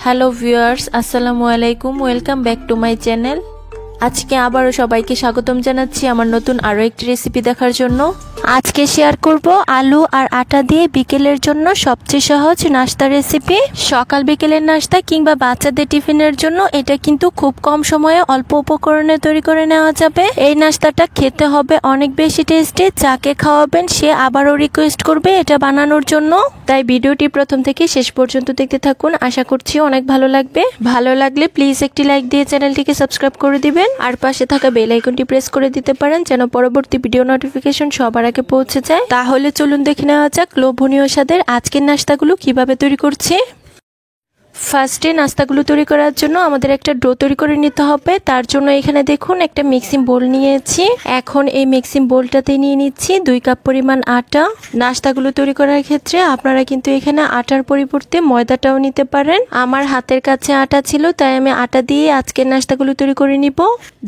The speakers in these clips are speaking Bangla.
হ্যালো ভিউয়ার্স, আসসালামু আলাইকুম। Welcome back to my channel. আজকে আবারও সবাইকে স্বাগতম জানাচ্ছি আমার নতুন আরও একটি রেসিপি দেখার জন্য। আজকে শেয়ার করব আলু আর আটা দিয়ে বিকেলের জন্য সবচেয়ে সহজ নাস্তা রেসিপি। সকাল বিকেলের নাস্তা কিংবা বাচ্চাদের টিফিনের জন্য এটা কিন্তু খুব কম সময়ে অল্প উপকরণে তৈরি করে নেওয়া যাবে। এই নাস্তাটা খেতে হবে অনেক বেশি টেস্টি। যাকে খাওয়াবেন সে আবারও রিকোয়েস্ট করবে এটা বানানোর জন্য। তাই ভিডিওটি প্রথম থেকে শেষ পর্যন্ত দেখতে থাকুন, আশা করছি অনেক ভালো লাগবে। ভালো লাগলে প্লিজ একটি লাইক দিয়ে চ্যানেলটিকে সাবস্ক্রাইব করে দিবেন আর পাশে থাকা বেল আইকনটি প্রেস করে দিতে পারেন যেন পরবর্তী ভিডিও নোটিফিকেশন সবার আগে পৌঁছে যায়। তাহলে চলুন দেখে নেওয়া যাক লোভনীয় স্বাদের আজকের নাস্তাগুলো কিভাবে তৈরি করছি। ফার্স্টে নাস্তাগুলো তৈরি করার জন্য আমাদের একটা ডো তৈরি করে নিতে হবে। তার জন্য এখানে দেখুন একটা মিক্সিং বোল নিয়েছি। এখন এই মিক্সিং বোলটাতে নিয়ে নিচ্ছি 2 কাপ পরিমাণ আটা। নাস্তাগুলো তৈরি করার ক্ষেত্রে আপনারা কিন্তু এখানে আটার পরিবর্তে ময়দাটাও নিতে পারেন। আমার হাতের কাছে আটা ছিল তাই আমি আটা দিয়ে আজকের নাস্তাগুলো তৈরি করে নিব।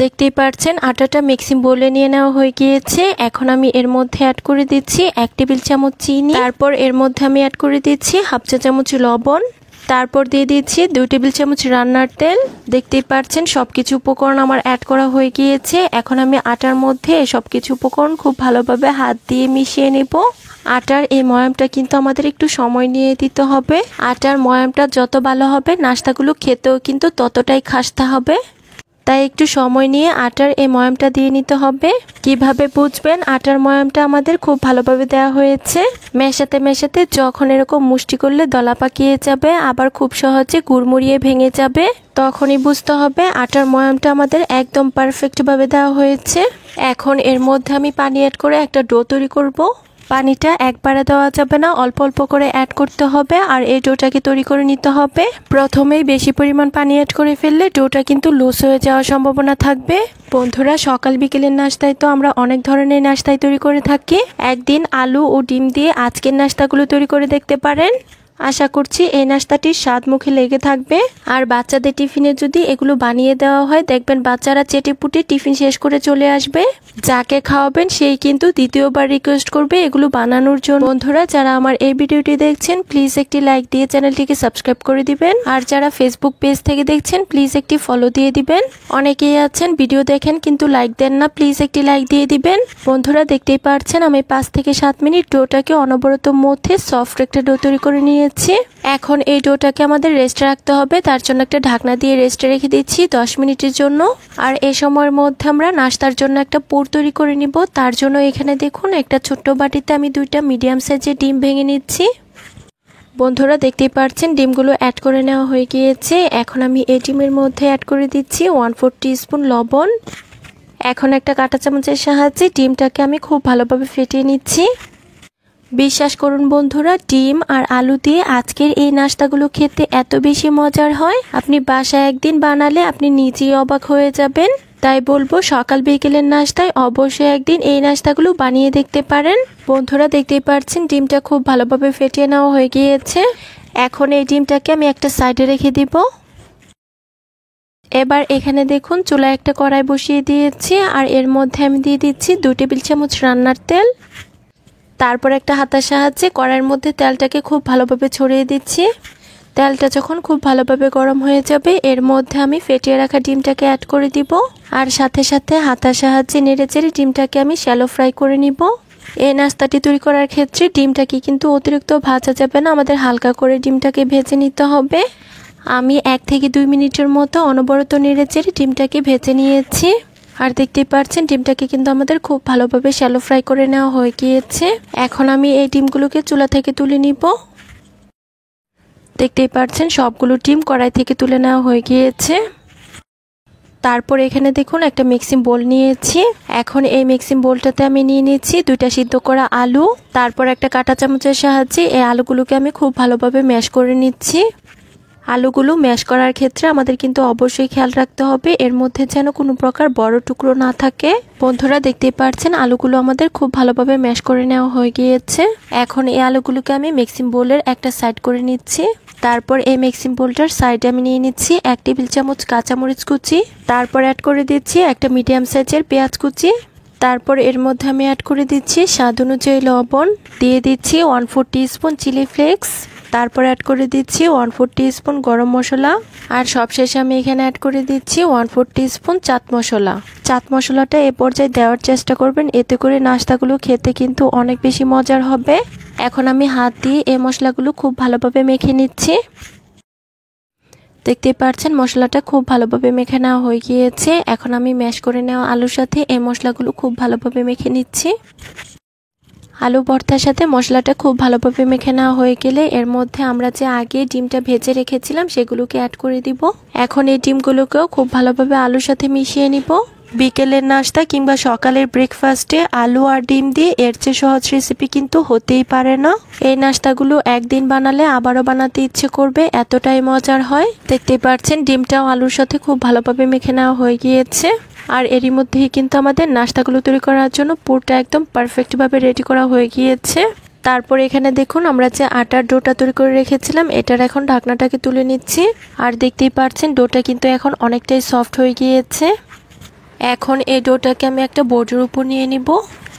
দেখতেই পাচ্ছেন আটাটা মিক্সিং বোলে নিয়ে নেওয়া হয়ে গিয়েছে। এখন আমি এর মধ্যে অ্যাড করে দিচ্ছি 1 টেবিল চামচ চিনি। তারপর এর মধ্যে আমি অ্যাড করে দিচ্ছি 1/2 চা চামচ লবণ। তারপর দিয়ে দিচ্ছি 2 টেবিল চামচ রান্নার তেল। দেখতেই পাচ্ছেন সবকিছু উপকরণ আমার অ্যাড করা হয়ে গিয়েছে। এখন আমি আটার মধ্যে সবকিছু উপকরণ খুব ভালোভাবে হাত দিয়ে মিশিয়ে নেব। আটার এই ময়ামটা কিন্তু আমাদের একটু সময় নিয়ে দিতে হবে। আটার ময়ামটা যত ভালো হবে নাস্তাগুলো খেতেও কিন্তু ততটাই খাস্তা হবে। তাই একটু সময় নিয়ে আটার এই ময়ামটা দিয়ে নিতে হবে। কিভাবে বুঝবেন আটার ময়ামটা আমাদের খুব ভালোভাবে দেওয়া হয়েছে? মেশাতে মেশাতে যখন এরকম মুষ্টি করলে দলা পাকিয়ে যাবে, আবার খুব সহজে গুড়মুড়িয়ে ভেঙে যাবে, তখনই বুঝতে হবে আটার ময়ামটা আমাদের একদম পারফেক্ট ভাবে দেওয়া হয়েছে। এখন এর মধ্যে আমি পানি অ্যাড করে একটা ডো তৈরি করব। পানিটা একবারে দেওয়া যাবে না, অল্প অল্প করে অ্যাড করতে হবে আর এই ডোটাকে তৈরি করে নিতে হবে। প্রথমেই বেশি পরিমাণ পানি অ্যাড করে ফেললে ডোটা কিন্তু লুজ হয়ে যাওয়ার সম্ভাবনা থাকবে। বন্ধুরা, সকাল বিকেলের নাস্তায় তো আমরা অনেক ধরনের নাস্তায় তৈরি করে থাকি। একদিন আলু ও ডিম দিয়ে আজকের নাস্তাগুলো তৈরি করে দেখতে পারেন। আশা করছি এই নাস্তাটির স্বাদ মুখে লেগে থাকবে। আর বাচ্চাদের টিফিনে যদি এগুলো বানিয়ে দেওয়া হয় দেখবেন বাচ্চারা চেটেপুটে টিফিন শেষ করে চলে আসবে। যাকে খাওয়াবেন সেই কিন্তু দ্বিতীয়বার রিকোয়েস্ট করবে এগুলো বানানোর জন্য। বন্ধুরা, যারা আমার এই ভিডিওটি দেখছেন প্লিজ একটি লাইক দিয়ে চ্যানেলটিকে সাবস্ক্রাইব করে দিবেন। আর যারা ফেসবুক পেজ থেকে দেখছেন প্লিজ একটি ফলো দিয়ে দিবেন। অনেকেই আছেন ভিডিও দেখেন কিন্তু লাইক দেন না, প্লিজ একটি লাইক দিয়ে দিবেন। বন্ধুরা, দেখতেই পাচ্ছেন আমি 5 থেকে 7 মিনিট ডোটাকে অনবরত মধ্যে সফট একটা ডো তৈরি করে নিয়ে এখন এই ডোটাকে আমাদের রেস্টে রাখতে হবে। তার জন্য একটা ঢাকনা দিয়ে রেস্টে রেখে দিচ্ছি 10 মিনিটের জন্য। আর এই সময়ের মধ্যে আমরা নাস্তার জন্য একটা পুর তৈরি করে নিব। তার জন্য এখানে দেখুন একটা ছোট্ট বাটিতে আমি 2টা মিডিয়াম সাইজের ডিম ভেঙে নিচ্ছি। বন্ধুরা, দেখতেই পাচ্ছেন ডিমগুলো অ্যাড করে নেওয়া হয়ে গিয়েছে। এখন আমি এই ডিমের মধ্যে অ্যাড করে দিচ্ছি 1/4 টিস্পুন লবণ। এখন একটা কাঁটা চামচের সাহায্যে ডিমটাকে আমি খুব ভালোভাবে ফেটিয়ে নিচ্ছি। বিশ্বাস করুন বন্ধুরা, ডিম আর আলু দিয়ে আজকের এই নাস্তাগুলো খেতে এত বেশি মজার হয়, আপনি বাসায় একদিন বানালে আপনি নিজেই অবাক হয়ে যাবেন। তাই বলবো সকাল বিকেলের নাস্তায় অবশ্যই একদিন এই নাস্তাগুলো বানিয়ে দেখতে পারেন। বন্ধুরা, দেখতেই পাচ্ছেন ডিমটা খুব ভালোভাবে ফেটিয়ে নেওয়া হয়ে গিয়েছে। এখন এই ডিমটাকে আমি একটা সাইডে রেখে দিব। এবার এখানে দেখুন চুলায় একটা কড়াই বসিয়ে দিয়েছি আর এর মধ্যে আমি দিয়ে দিচ্ছি 2 টেবিল চামচ রান্নার তেল। তারপর একটা হাতার সাহায্যে কড়াইয়ের মধ্যে তেলটাকে খুব ভালোভাবে ছড়িয়ে দিচ্ছি। তেলটা যখন খুব ভালোভাবে গরম হয়ে যাবে এর মধ্যে আমি ফেটিয়ে রাখা ডিমটাকে অ্যাড করে দিব। আর সাথে সাথে হাতার সাহায্যে নেড়েচেড়ে ডিমটাকে আমি শ্যালো ফ্রাই করে নিব। এই নাস্তাটি তৈরি করার ক্ষেত্রে ডিমটাকে কিন্তু অতিরিক্ত ভাজা যাবে না, আমাদের হালকা করে ডিমটাকে ভেজে নিতে হবে। আমি 1 থেকে 2 মিনিটের মতো অনবরত নেড়েচেড়ে ডিমটাকে ভেজে নিয়েছি। আর দেখতেই পাচ্ছেন ডিমটাকে কিন্তু আমাদের খুব ভালোভাবে শ্যালো ফ্রাই করে নেওয়া হয়ে গিয়েছে। এখন আমি এই ডিমগুলোকে চুলা থেকে তুলে নিব। দেখতেই পাচ্ছেন সবগুলো ডিম কড়াই থেকে তুলে নেওয়া হয়ে গিয়েছে। তারপর এখানে দেখুন একটা মিক্সিং বোল নিয়েছি। এখন এই মিক্সিং বোলটাতে আমি নিয়ে নিচ্ছি 2টা সিদ্ধ করা আলু। তারপর একটা কাঁটা চামচের সাহায্যে এই আলুগুলোকে আমি খুব ভালোভাবে ম্যাশ করে নিচ্ছি। আলুগুলো ম্যাশ করার ক্ষেত্রে আমাদের কিন্তু অবশ্যই খেয়াল রাখতে হবে এর মধ্যে যেন কোনো প্রকার বড় টুকরো না থাকে। বন্ধুরা, দেখতেই পাচ্ছেন আলুগুলো আমাদের খুব ভালোভাবে ম্যাশ করে নেওয়া হয়ে গিয়েছে। এখন এই আলুগুলোকে আমি মিক্সিং বোলের একটা সাইড করে নিচ্ছি। তারপর এই মিক্সিং বোলটার সাইডে আমি নিয়ে নিচ্ছি 1 টেবিল চামচ কাঁচামরিচ কুচি। তারপর অ্যাড করে দিচ্ছি একটা মিডিয়াম সাইজের পেঁয়াজ কুচি। তারপর এর মধ্যে আমি অ্যাড করে দিচ্ছি স্বাদ অনুযায়ী লবণ, দিয়ে দিচ্ছি 1/4 টিস্পুন চিলি ফ্লেক্স। তারপর অ্যাড করে দিচ্ছি 1/4 টিস্পুন গরম মশলা, আর সবশেষে আমি এখানে অ্যাড করে দিচ্ছি 1/4 টিস্পুন চাট মশলা। চাট মশলাটা এ পর্যায়ে দেওয়ার চেষ্টা করবেন, এতে করে নাস্তাগুলো খেতে কিন্তু অনেক বেশি মজার হবে। এখন আমি হাত দিয়ে এই মশলাগুলো খুব ভালোভাবে মেখে নিচ্ছি। দেখতেই পাচ্ছেন মশলাটা খুব ভালোভাবে মেখে নেওয়া হয়ে গিয়েছে। এখন আমি ম্যাশ করে নেওয়া আলুর সাথে এই মশলাগুলো খুব ভালোভাবে মেখে নিচ্ছি। আলু ভর্তার সাথে মশলাটা খুব ভালোভাবে মেখে নেওয়া হয়ে গেলে এর মধ্যে আমরা যে আগে ডিমটা ভেজে রেখেছিলাম সেগুলোকে অ্যাড করে দিব। এখন এই ডিমগুলোকেও খুব ভালোভাবে আলুর সাথে মিশিয়ে নিব। বিকেলের নাস্তা কিংবা সকালের ব্রেকফাস্টে আলু আর ডিম দিয়ে এর চেয়ে সহজ রেসিপি কিন্তু হতেই পারে না। এই নাস্তাগুলো একদিন বানালে আবারও বানাতে ইচ্ছে করবে, এতটাই মজার হয়। দেখতেই পাচ্ছেন ডিমটাও আলুর সাথে খুব ভালোভাবে মেখে নেওয়া হয়ে গিয়েছে। আর এরই মধ্যেই কিন্তু আমাদের নাস্তাগুলো তৈরি করার জন্য পুরটা একদম পারফেক্টভাবে রেডি করা হয়ে গিয়েছে। তারপর এখানে দেখুন আমরা যে আটার ডোটা তৈরি করে রেখেছিলাম এটার এখন ঢাকনাটাকে তুলে নিচ্ছি। আর দেখতেই পাচ্ছেন ডোটা কিন্তু এখন অনেকটাই সফট হয়ে গিয়েছে। এখন এই ডোটাকে আমি একটা বোর্ডের উপর নিয়ে নিব।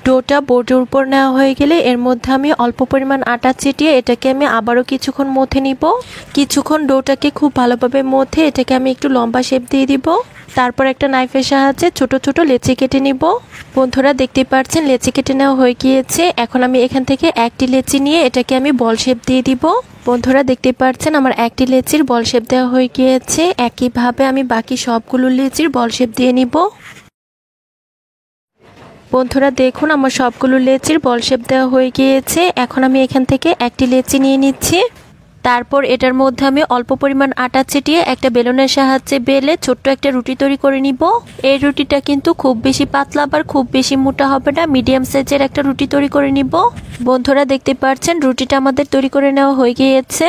ডোটা বোর্ডের উপর নেওয়া হয়ে গেলে এর মধ্যে আমি অল্প পরিমাণ আটা ছিটিয়ে এটাকে আমি আবারও কিছুক্ষণ মথে নিব। কিছুক্ষণ ডোটাকে খুব ভালোভাবে মথে এটাকে আমি একটু লম্বা শেপ দিয়ে দিব। তারপর একটা নাইফের সাহায্যে ছোট ছোট লেচি কেটে নিব। বন্ধুরা দেখতেই পাচ্ছেন লেচি কেটে নেওয়া হয়ে গিয়েছে। এখন আমি এখান থেকে একটি লেচি নিয়ে এটাকে আমি বল শেপ দিয়ে দিব। বন্ধুরা দেখতেই পাচ্ছেন আমার একটি লেচির বল শেপ দেওয়া হয়ে গিয়েছে। একইভাবে আমি বাকি সবগুলো লেচির বল শেপ দিয়ে নিব। বন্ধুরা দেখুন আমার সবগুলো লেচির বল শেপ দেওয়া হয়ে গিয়েছে। এখন আমি এখান থেকে একটি লেচি নিয়ে নিচ্ছি। তারপর এটার মধ্যে আমি অল্প পরিমাণ আটা ছিটিয়ে একটা বেলুনের সাহায্যে বেলে ছোট্ট একটা রুটি তৈরি করে নিব। এই রুটিটা কিন্তু খুব বেশি পাতলা আবার খুব বেশি মোটা হবে না, মিডিয়াম সাইজের একটা রুটি তৈরি করে নিব। বন্ধুরা দেখতে পাচ্ছেন রুটিটা আমাদের তৈরি করে নেওয়া হয়ে গিয়েছে।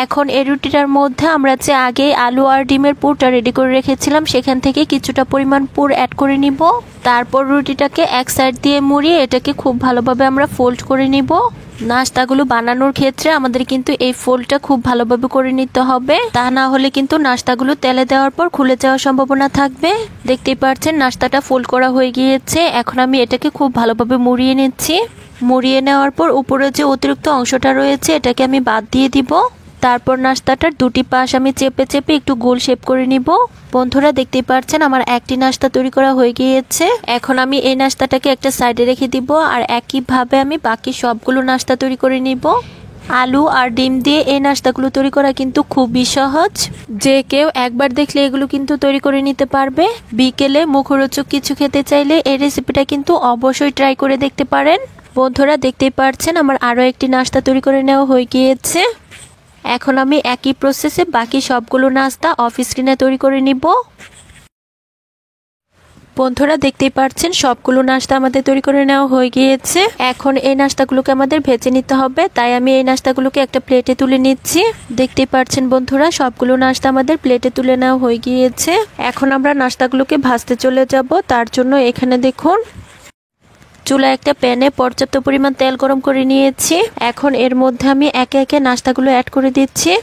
এখন এই রুটিটার মধ্যে আমরা যে আগে আলু আর ডিমের পুরটা রেডি করে রেখেছিলাম সেখান থেকে কিছুটা পরিমাণ পুর অ্যাড করে নিব। তারপর রুটিটাকে এক সাইড দিয়ে মুড়িয়ে এটাকে খুব ভালোভাবে আমরা ফোল্ড করে নিব। নাস্তাগুলো বানানোর ক্ষেত্রে আমাদের কিন্তু এই ফোল্ডটা খুব ভালোভাবে করে নিতে হবে, তা না হলে কিন্তু নাস্তাগুলো তেলে দেওয়ার পর খুলে যাওয়ার সম্ভাবনা থাকবে। দেখতেই পাচ্ছেন নাস্তাটা ফোল্ড করা হয়ে গিয়েছে। এখন আমি এটাকে খুব ভালোভাবে মুড়িয়ে নিচ্ছি। মুড়িয়ে নেওয়ার পর উপরে যে অতিরিক্ত অংশটা রয়েছে এটাকে আমি বাদ দিয়ে দিব। তারপর নাস্তাটার দুটি পাশ আমি চেপে চেপে একটু গোল শেপ করে নিব। বন্ধুরা দেখতেই পাচ্ছেন আমার একটি নাস্তা তৈরি করা হয়ে গিয়েছে। এখন আমি এই নাস্তাটাকে একটা সাইডে রেখে দিব আর একইভাবে আমি বাকি সবগুলো নাস্তা তৈরি করে নিব। আলু আর ডিম দিয়ে এই নাস্তাগুলো তৈরি করা কিন্তু খুবই সহজ, যে কেউ একবার দেখলে এগুলো কিন্তু তৈরি করে নিতে পারবে। বিকেলে মুখরোচক কিছু খেতে চাইলে এই রেসিপিটা কিন্তু অবশ্যই ট্রাই করে দেখতে পারেন। বন্ধুরা দেখতেই পাচ্ছেন আমার আরও একটি নাস্তা তৈরি করে নেওয়া হয়ে গিয়েছে। এখন আমি একই প্রসেসে বাকি সবগুলো নাস্তা অফ স্ক্রিনে তৈরি করে নিব। বন্ধুরা দেখতেই পাচ্ছেন সবগুলো নাস্তা আমাদের তৈরি করে নেওয়া হয়ে গিয়েছে। এখন এই নাস্তাগুলোকে আমাদের ভেজে নিতে হবে, তাই আমি এই নাস্তাগুলোকে একটা প্লেটে তুলে নিচ্ছি। দেখতেই পাচ্ছেন বন্ধুরা সবগুলো নাস্তা আমাদের প্লেটে তুলে নেওয়া হয়ে গিয়েছে। এখন আমরা নাস্তাগুলোকে ভাজতে চলে যাব। তার জন্য এখানে দেখুন চুলা একটা প্যানে পর্যাপ্ত পরিমাণ তেল গরম করে নিয়েছি। এখন এর মধ্যে আমি একে একে নাস্তাগুলো অ্যাড করে দিচ্ছি।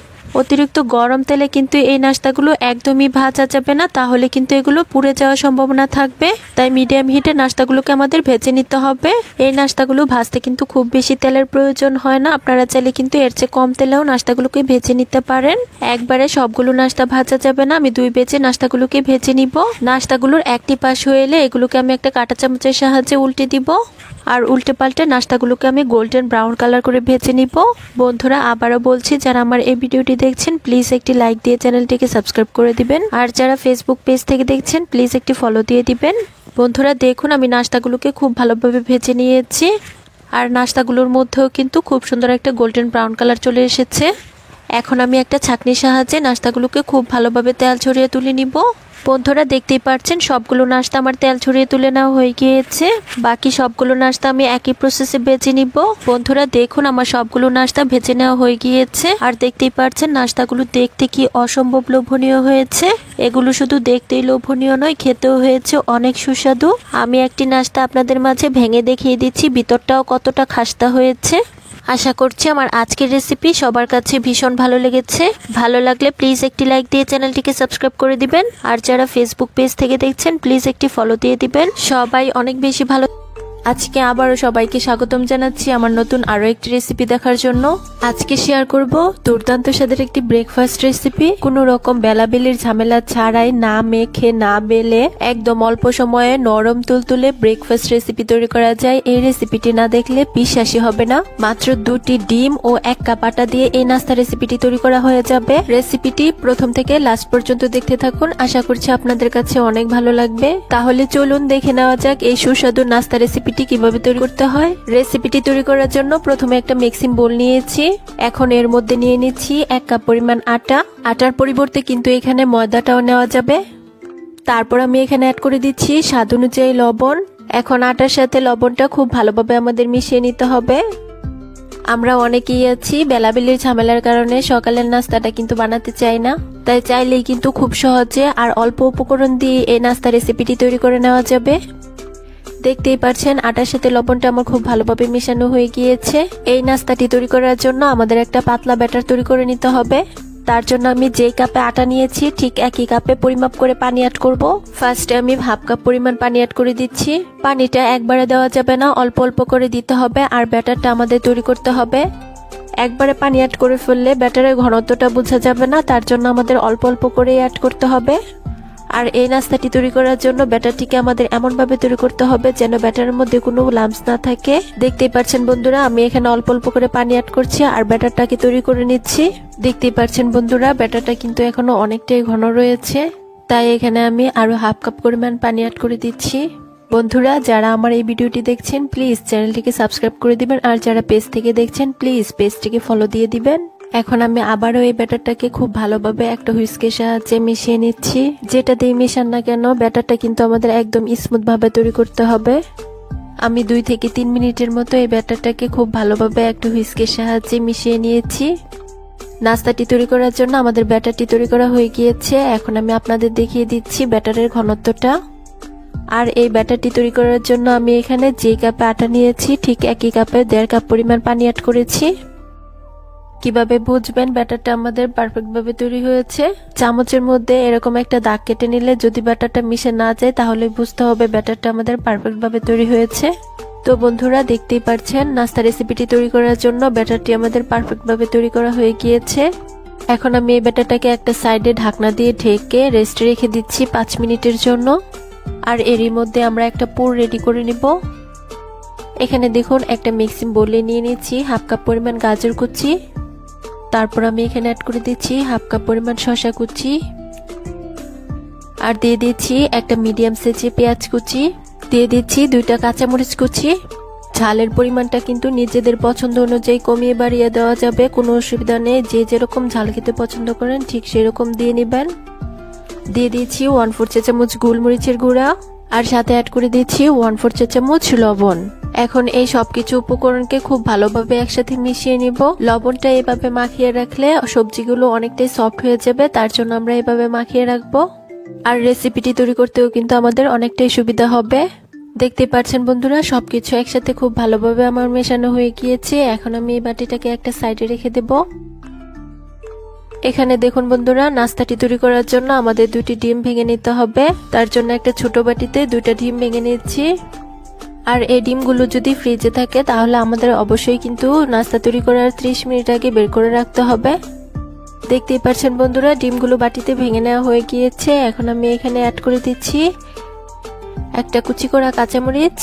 অতিরিক্ত গরম তেলে কিন্তু এই নাস্তাগুলো একদমই ভাজা যাবে না, তাহলে কিন্তু এগুলো পুড়ে যাওয়ার সম্ভাবনা থাকবে। তাই মিডিয়াম হিটে নাস্তাগুলোকে আমাদের ভেজে নিতে হবে। এই নাস্তাগুলো ভাজতে কিন্তু খুব বেশি তেলের প্রয়োজন হয় না, আপনারা চাইলে কিন্তু এর চেয়ে কম তেলেও নাস্তাগুলোকে ভেজে নিতে পারেন। একবারে সবগুলো নাস্তা ভাজা যাবে না, আমি দুই বেজে নাস্তাগুলোকে ভেজে নিব। নাস্তাগুলোর একটি পাশ হয়ে এলে এগুলোকে আমি একটা কাঁটা চামচের সাহায্যে উল্টে দিব। আর উল্টে পাল্টে নাস্তাগুলোকে আমি গোল্ডেন ব্রাউন কালার করে ভেজে নিব। বন্ধুরা আবারও বলছি, যারা আমার এই ভিডিওটি দেখছেন প্লিজ একটি লাইক দিয়ে চ্যানেলটিকে সাবস্ক্রাইব করে দিবেন। আর যারা ফেসবুক পেজ থেকে দেখছেন প্লিজ একটি ফলো দিয়ে দিবেন। বন্ধুরা দেখুন আমি নাস্তাগুলোকে খুব ভালোভাবে ভেজে নিয়েছি। আর নাস্তাগুলোর মধ্যেও কিন্তু খুব সুন্দর একটা গোল্ডেন ব্রাউন কালার চলে এসেছে। এখন আমি একটা ছাঁকনির সাহায্যে নাস্তাগুলোকে খুব ভালোভাবে তেল ছড়িয়ে তুলে নিব। বন্ধুরা দেখতেই পাচ্ছেন সবগুলো নাস্তা আমার তেল ছড়িয়ে তুলে নেওয়া হয়ে গিয়েছে। বাকি সবগুলো নাস্তা আমি একই প্রসেসে ভেজে নিব। বন্ধুরা দেখুন আমার সবগুলো নাস্তা ভেজে নেওয়া হয়ে গিয়েছে। আর দেখতেই পাচ্ছেন নাস্তাগুলো দেখতে কি অসম্ভব লোভনীয় হয়েছে। এগুলো শুধু দেখতেই লোভনীয় নয়, খেতেও হয়েছে অনেক সুস্বাদু। আমি একটি নাস্তা আপনাদের মাঝে ভেঙে দেখিয়ে দিচ্ছি ভিতরটাও কতটা খাস্তা হয়েছে। আশা করছি আমার আজকের রেসিপি সবার কাছে ভীষণ ভালো লেগেছে। ভালো লাগলে প্লিজ একটি লাইক দিয়ে চ্যানেলটিকে সাবস্ক্রাইব করে দিবেন। আর যারা ফেসবুক পেজ থেকে দেখছেন প্লিজ একটি ফলো দিয়ে দিবেন। সবাই অনেক বেশি ভালো আজকে আবারও সবাইকে স্বাগতম জানাচ্ছি আমার নতুন আরো একটি রেসিপি দেখার জন্য। আজকে শেয়ার করব দুর্দান্ত স্বাদের একটি ব্রেকফাস্ট রেসিপি। কোনো রকম বেলাবেলির ঝামেলা ছাড়াই, না মেখে না বেলে, একদম অল্প সময়ে নরম তুলতুলে ব্রেকফাস্ট রেসিপি তৈরি করা যায়। এই রেসিপিটি না দেখলে বিশ্বাসই হবে না। মাত্র 2টি ডিম ও 1 কাপ আটা দিয়ে এই নাস্তা রেসিপিটি তৈরি করা হয়ে যাবে। রেসিপিটি প্রথম থেকে লাস্ট পর্যন্ত দেখতে থাকুন, আশা করছি আপনাদের কাছে অনেক ভালো লাগবে। তাহলে চলুন দেখে নেওয়া যাক এই সুস্বাদু নাস্তা রেসিপিটি কিভাবে তৈরি করতে হয়। রেসিপিটি তৈরি করার জন্য প্রথমে একটা মিক্সিং বোল নিয়েছি। এখন এর মধ্যে নিয়ে নিচ্ছি 1 কাপ পরিমাণ আটা। আটার পরিবর্তে কিন্তু এখানে ময়দাটাও নেওয়া যাবে। তারপর আমি এখানে অ্যাড করে দিচ্ছি স্বাদ অনুযায়ী লবণ। এখন আটার সাথে লবণটা খুব ভালোভাবে আমাদের মিশিয়ে নিতে হবে। আমরা অনেকেই আছি বেলাবেলির ঝামেলার কারণে সকালের নাস্তাটা কিন্তু বানাতে চাই না, তাই চাইলেই কিন্তু খুব সহজে আর অল্প উপকরণ দিয়ে এই নাস্তা রেসিপিটি তৈরি করে নেওয়া যাবে। দেখতেই পাচ্ছেন আটার সাথে লবণটা আমার খুব ভালোভাবে মেশানো হয়ে গিয়েছে। এই নাস্তাটি তৈরি করার জন্য আমাদের একটা পাতলা ব্যাটার তৈরি করে নিতে হবে। তার জন্য আমি যেই কাপে আটা নিয়েছি ঠিক একই কাপে পরিমাপ করে পানি অ্যাড করব। ফার্স্টে আমি হাফ কাপ পরিমাণ পানি অ্যাড করে দিচ্ছি। পানিটা একবারে দেওয়া যাবে না, অল্প অল্প করে দিতে হবে। আর ব্যাটারটা আমাদের তৈরি করতে হবে। একবারে পানি অ্যাড করে ফেললে ব্যাটারের ঘনত্বটা বোঝা যাবে না, তার জন্য আমাদের অল্প অল্প করে অ্যাড করতে হবে। আর এই নাস্তাটি তৈরি করার জন্য ব্যাটারটিকে আমাদের এমন ভাবে তৈরি করতে হবে যেন ব্যাটারের মধ্যে কোনো লাম্পস না থাকে। দেখতেই পাচ্ছেন বন্ধুরা, আমি এখানে অল্প অল্প করে পানি অ্যাড করছি আর ব্যাটারটাকে তৈরি করে নিচ্ছি। দেখতেই পাচ্ছেন বন্ধুরা, ব্যাটারটা কিন্তু এখনো অনেকটাই ঘন রয়েছে, তাই এখানে আমি আরো হাফ কাপ পরিমাণ পানি অ্যাড করে দিচ্ছি। বন্ধুরা, যারা আমার এই ভিডিওটি দেখছেন প্লিজ চ্যানেলটিকে সাবস্ক্রাইব করে দিবেন, আর যারা পেজ থেকে দেখছেন প্লিজ পেজটিকে ফলো দিয়ে দিবেন। এখন আমি আবারও এই ব্যাটারটাকে খুব ভালোভাবে একটা হুইস্কের সাহায্যে মিশিয়ে নিচ্ছি। যেটা দিয়ে মিশান না কেন ব্যাটারটা কিন্তু আমাদের একদম স্মুথ ভাবে তৈরি করতে হবে। আমি 2 থেকে 3 মিনিটের মতো এই ব্যাটারটাকে খুব ভালোভাবে একটা হুইস্কের সাহায্যে মিশিয়ে নিয়েছি। নাস্তাটি তৈরি করার জন্য আমাদের ব্যাটারটি তৈরি করা হয়ে গিয়েছে। এখন আমি আপনাদের দেখিয়ে দিচ্ছি ব্যাটারের ঘনত্বটা। আর এই ব্যাটারটি তৈরি করার জন্য আমি এখানে যে কাপে আটা নিয়েছি ঠিক একই কাপে 1.5 কাপ পরিমাণ পানি অ্যাড করেছি। কিভাবে বুঝবেন ব্যাটারটা আমাদের পারফেক্ট ভাবে তৈরি হয়েছে? চামচের মধ্যে এরকম একটা দাগ কেটে নিলে যদি ব্যাটারটা মিশে না যায় তাহলে বুঝতে হবে ব্যাটারটা আমাদের পারফেক্ট ভাবে তৈরি হয়েছে। তো বন্ধুরা, দেখতেই পাচ্ছেন নাস্তা রেসিপিটি তৈরি করার জন্য ব্যাটারটি আমাদের পারফেক্ট ভাবে তৈরি করা হয়ে গিয়েছে। এখন আমি এই ব্যাটারটাকে একটা সাইডে ঢাকনা দিয়ে ঢেকে রেস্টে রেখে দিচ্ছি 5 মিনিটের জন্য। আর এরই মধ্যে আমরা একটা পুর রেডি করে নিব। এখানে দেখুন একটা মিক্সিং বোলে নিয়ে নিচ্ছি হাফ কাপ পরিমাণ গাজর কুচি। তারপর আমি এখানে অ্যাড করে দিচ্ছি হাফ কাপ পরিমাণ শসা কুচি। আর দিয়ে দিচ্ছি একটা মিডিয়াম সাইজের পেঁয়াজ কুচি। দিয়ে দিচ্ছি 2টা কাঁচামরিচ কুচি। ঝালের পরিমাণটা কিন্তু নিজেদের পছন্দ অনুযায়ী কমিয়ে বাড়িয়ে দেওয়া যাবে, কোনো অসুবিধা নেই। যে যেরকম ঝাল খেতে পছন্দ করেন ঠিক সেরকম দিয়ে নেবেন। দিয়ে দিচ্ছি 1/4 চা চামচ গোলমরিচের গুঁড়া। আর সাথে অ্যাড করে দিচ্ছি 1/4 চা চামচ লবণ। এখন এই সবকিছু উপকরণকে খুব ভালোভাবে একসাথে মিশিয়ে নিব। লবণটা এভাবে মাখিয়ে রাখলে সবজিগুলো অনেকটাই সফট হয়ে যাবে, তার জন্য আমরা এভাবে মাখিয়ে রাখবো। আর রেসিপিটি তৈরি করতেও কিন্তু আমাদের অনেকটাই সুবিধা হবে। দেখতে পাচ্ছেন বন্ধুরা, সবকিছু একসাথে খুব ভালোভাবে আমার মেশানো হয়ে গিয়েছে। এখন আমি এই বাটিটাকে একটা সাইডে রেখে দেব। এখানে দেখুন বন্ধুরা, নাস্তাটি তৈরি করার জন্য আমাদের 2টি ডিম ভেঙে নিতে হবে। তার জন্য একটা ছোট বাটিতে 2টা ডিম ভেঙে নিচ্ছি। আর এই ডিমগুলো যদি ফ্রিজে থাকে তাহলে আমাদের অবশ্যই কিন্তু নাস্তা তৈরি করার 30 মিনিট আগে বের করে রাখতে হবে। দেখতেই পাচ্ছেন বন্ধুরা, ডিমগুলো বাটিতে ভেঙে নেওয়া হয়ে গিয়েছে। এখন আমি এখানে অ্যাড করে দিচ্ছি একটা কুচি করা কাঁচামরিচ,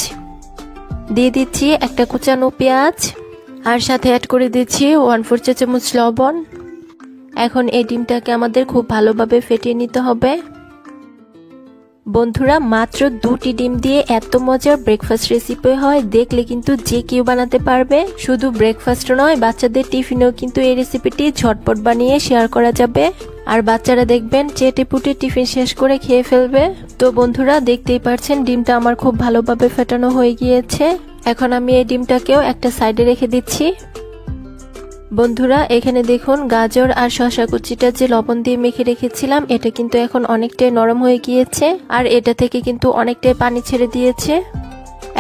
দিয়ে দিচ্ছি একটা কুচানো পেঁয়াজ, আর সাথে অ্যাড করে দিচ্ছি 1/4 চা চামচ লবণ। এখন এই ডিমটাকে আমাদের খুব ভালোভাবে ফেটিয়ে নিতে হবে। বন্ধুরা, মাত্র 2টি ডিম দিয়ে এত মজার ব্রেকফাস্ট রেসিপি হয়, দেখলে কিন্তু যে কেউ বানাতে পারবে। শুধু ব্রেকফাস্ট নয়, বাচ্চাদের টিফিনেও কিন্তু এই রেসিপিটি ঝটপট বানিয়ে শেয়ার করা যাবে। আর বাচ্চারা দেখবেন চেটে পুটে টিফিন শেষ করে খেয়ে ফেলবে। তো বন্ধুরা, দেখতেই পাচ্ছেন ডিমটা আমার খুব ভালোভাবে ফেটানো হয়ে গিয়েছে। এখন আমি এই ডিমটাকেও একটা সাইডে রেখে দিচ্ছি। বন্ধুরা, এখানে দেখুন গাজর আর শসা কুচিটা যে লবণ দিয়ে মেখে রেখেছিলাম এটা কিন্তু এখন অনেকটাই নরম হয়ে গিয়েছে, আর এটা থেকে কিন্তু অনেকটাই পানি ছেড়ে দিয়েছে।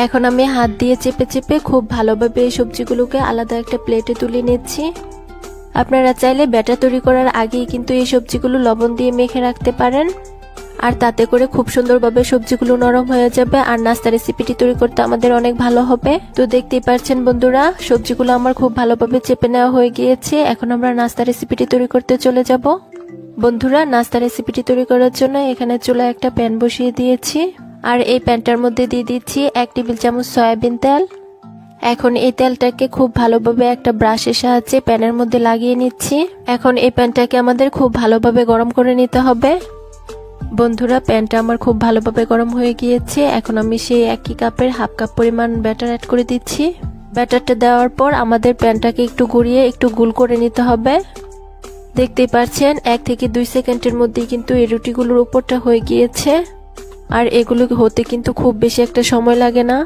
এখন আমি হাত দিয়ে চেপে চেপে খুব ভালোভাবে এই সবজিগুলোকে আলাদা একটা প্লেটে তুলে নিচ্ছি। আপনারা চাইলে ব্যাটার তৈরি করার আগেই কিন্তু এই সবজিগুলো লবণ দিয়ে মেখে রাখতে পারেন। আর তাতে করে খুব সুন্দরভাবে সবজিগুলো নরম হয়ে যাবে আর নাস্তা রেসিপিটি তৈরি করতে আমাদের অনেক ভালো হবে। তো দেখতেই পাচ্ছেন বন্ধুরা, সবজিগুলো আমার খুব ভালোভাবে চেপে নেওয়া হয়ে গিয়েছে। এখন আমরা নাস্তা রেসিপিটি তৈরি করতে চলে যাব। বন্ধুরা, নাস্তা রেসিপিটি তৈরি করার জন্য এখানে চুলায় একটা প্যান বসিয়ে দিয়েছি আর এই প্যানটার মধ্যে দিয়ে দিচ্ছি 1 টেবিল চামচ সয়াবিন তেল। এখন এই তেলটাকে খুব ভালোভাবে একটা ব্রাশের সাহায্যে প্যানের মধ্যে লাগিয়ে নিচ্ছি। এখন এই প্যানটাকে আমাদের খুব ভালোভাবে গরম করে নিতে হবে। বন্ধুরা, প্যানটা আমার খুব ভালোভাবে গরম হয়ে গিয়েছে। এখন আমি সেই একই কাপের হাফ কাপ পরিমাণ ব্যাটার অ্যাড করে দিচ্ছি। ব্যাটারটা দেওয়ার পর আমাদের প্যানটাকে একটু ঘুরিয়ে একটু গোল করে নিতে হবে। দেখতেই পাচ্ছেন 1 থেকে 2 সেকেন্ডের মধ্যেই কিন্তু এই রুটিগুলোর উপরটা হয়ে গিয়েছে। আর এগুলো হতে কিন্তু খুব বেশি একটা সময় লাগে না।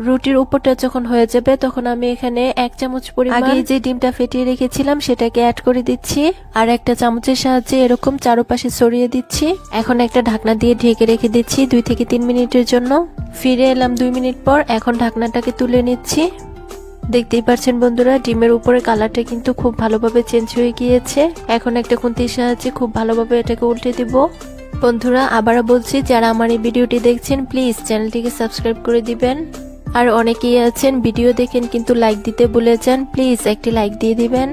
রুটির উপরটা যখন হয়ে যাবে তখন আমি এখানে 1 চামচ পরিমাণ আগে যে ডিমটা ফেটিয়ে রেখেছিলাম সেটাকে অ্যাড করে দিচ্ছি আর একটা চামচের সাহায্যে এরকম চারপাশে ছড়িয়ে দিচ্ছি। এখন একটা ঢাকনা দিয়ে ঢেকে রেখে দিচ্ছি 2 থেকে 3 মিনিটের জন্য। ফিরে এলাম 2 মিনিট পর। এখন ঢাকনাটাকে তুলে নিচ্ছি। দেখতেই পাচ্ছেন বন্ধুরা, ডিমের উপরে কালারটা কিন্তু খুব ভালোভাবে চেঞ্জ হয়ে গিয়েছে। এখন একটা খুন্তির সাহায্যে খুব ভালোভাবে এটাকে উল্টে দিব। বন্ধুরা, আবারও বলছি, যারা আমার এই ভিডিওটি দেখছেন প্লিজ চ্যানেলটিকে সাবস্ক্রাইব করে দিবেন। আর অনেকেই আছেন ভিডিও দেখেন কিন্তু লাইক দিতে ভুলে যান, প্লিজ একটি লাইক দিয়ে দিবেন।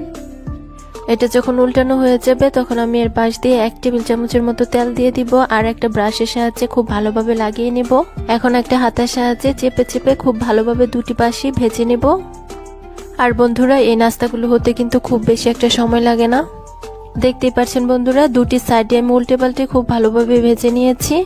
এটা যখন উল্টানো হয়ে যাবে তখন আমি এর পাশ দিয়ে 1 টেবিল চামচের মতো তেল দিয়ে দিব আর একটা ব্রাশের সাহায্যে খুব ভালোভাবে লাগিয়ে নিব। এখন একটা হাতার সাহায্যে চেপে চেপে খুব ভালোভাবে দুটি পাশই ভেজে নিব। আর বন্ধুরা, এই নাস্তাগুলো হতে কিন্তু খুব বেশি একটা সময় লাগে না। দেখতেই পাচ্ছেন বন্ধুরা, দুটি সাইডে আমি উল্টে পাল্টে খুব ভালোভাবে ভেজে নিয়েছি।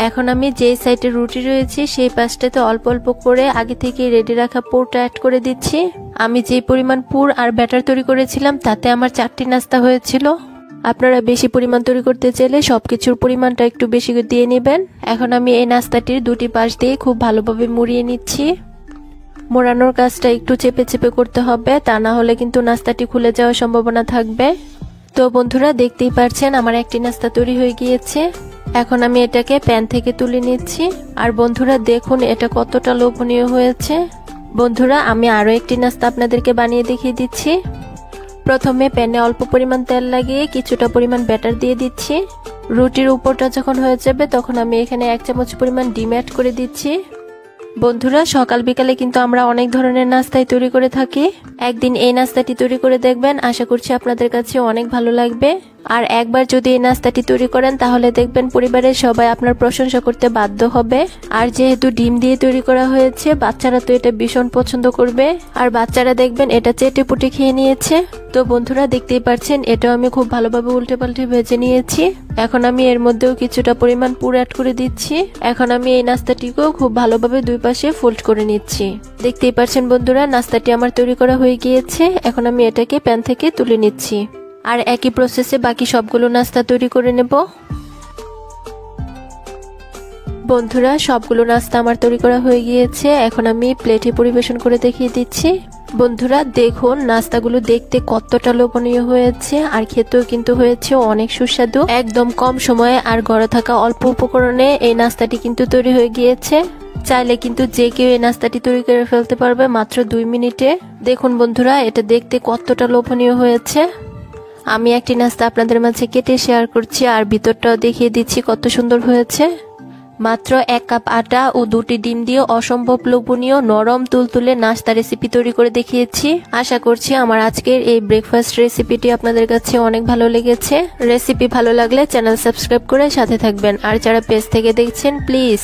এখন আমি যেই সাইডে রুটি রয়েছে সেই পাশটাতে অল্প অল্প করে আগে থেকে রেডি রাখা পুরটা অ্যাড করে দিচ্ছি। আমি যে পরিমাণ পুর আর ব্যাটার তৈরি করেছিলাম তাতে আমার 4টি নাস্তা হয়েছিল। আপনারা বেশি পরিমাণ তৈরি করতে চাইলে সবকিছুর পরিমাণটা একটু বেশি দিয়ে নেবেন। এখন আমি এই নাস্তাটির দুটি পাশ দিয়ে খুব ভালোভাবে মুড়িয়ে নিচ্ছি। মোড়ানোর কাজটা একটু চেপে চেপে করতে হবে, তা না হলে কিন্তু নাস্তাটি খুলে যাওয়ার সম্ভাবনা থাকবে। তো বন্ধুরা, দেখতেই পাচ্ছেন আমার একটি নাস্তা তৈরি হয়ে গিয়েছে। এখন আমি এটাকে প্যান থেকে তুলে নিচ্ছি। আর বন্ধুরা দেখুন এটা কতটা লোভনীয় হয়েছে। বন্ধুরা, আমি আরো একটি নাস্তা আপনাদেরকে বানিয়ে দেখিয়ে দিচ্ছি। প্রথমে প্যানে অল্প পরিমাণ তেল লাগিয়ে কিছুটা পরিমাণ ব্যাটার দিয়ে দিচ্ছি। রুটির উপরটা যখন হয়ে যাবে তখন আমি এখানে 1 চামচ পরিমাণ ডিম অ্যাড করে দিচ্ছি। বন্ধুরা, সকাল বিকালে কিন্তু আমরা অনেক ধরনের নাস্তাই তৈরি করে থাকি। একদিন এই নাস্তাটি তৈরি করে দেখবেন, আশা করছি আপনাদের কাছে অনেক ভালো লাগবে। আর একবার যদি এই নাস্তাটি তৈরি করেন তাহলে দেখবেন পরিবারের সবাই আপনার প্রশংসা করতে বাধ্য হবে। আর যেহেতু ডিম দিয়ে তৈরি করা হয়েছে, বাচ্চারা তো এটা ভীষণ পছন্দ করবে। আর বাচ্চারা দেখবেন এটা চেটে পুটে খেয়ে নিয়েছে। তো বন্ধুরা, দেখতেই পাচ্ছেন এটাও আমি খুব ভালোভাবে উল্টে পাল্টে ভেজে নিয়েছি। এখন আমি এর মধ্যেও কিছুটা পরিমাণ পুর অ্যাড করে দিচ্ছি। এখন আমি এই নাস্তাটিকেও খুব ভালোভাবে দুই পাশে ফোল্ড করে নিচ্ছি। দেখতেই পাচ্ছেন বন্ধুরা, নাস্তাটি আমার তৈরি করা হয়ে গিয়েছে। এখন আমি এটাকে প্যান থেকে তুলে নিচ্ছি আর একই প্রসেসে বাকি সবগুলো নাস্তা তৈরি করে নেব। বন্ধুরা, সবগুলো নাস্তা আমার তৈরি করা হয়ে গিয়েছে। এখন আমি প্লেটে পরিবেশন করে দেখিয়ে দিচ্ছি। বন্ধুরা দেখুন, নাস্তাগুলো দেখতে কতটা লোভনীয় হয়েছে আর খেতেও কিন্তু হয়েছে অনেক সুস্বাদু। একদম কম সময়ে আর ঘরে থাকা অল্প উপকরণে এই নাস্তাটি কিন্তু তৈরি হয়ে গিয়েছে। চাইলে কিন্তু যে কেউ এই নাস্তাটি তৈরি করে ফেলতে পারবে মাত্র 2 মিনিটে। দেখুন বন্ধুরা, এটা দেখতে কতটা লোভনীয় হয়েছে। আমি একটি নাস্তা আপনাদের মাঝে কেটে শেয়ার করছি আর ভিতরটাও দেখিয়ে দিচ্ছি কত সুন্দর হয়েছে। মাত্র 1 কাপ আটা ও 2টি ডিম দিয়ে অসম্ভব লোভনীয় নরম তুলতুলে নাস্তা রেসিপি তৈরি করে দেখিয়েছি। আশা করছি আমার আজকের এই ব্রেকফাস্ট রেসিপিটি আপনাদের কাছে অনেক ভালো লেগেছে। রেসিপি ভালো লাগলে চ্যানেল সাবস্ক্রাইব করে সাথে থাকবেন। আর যারা পেজ থেকে দেখছেন প্লিজ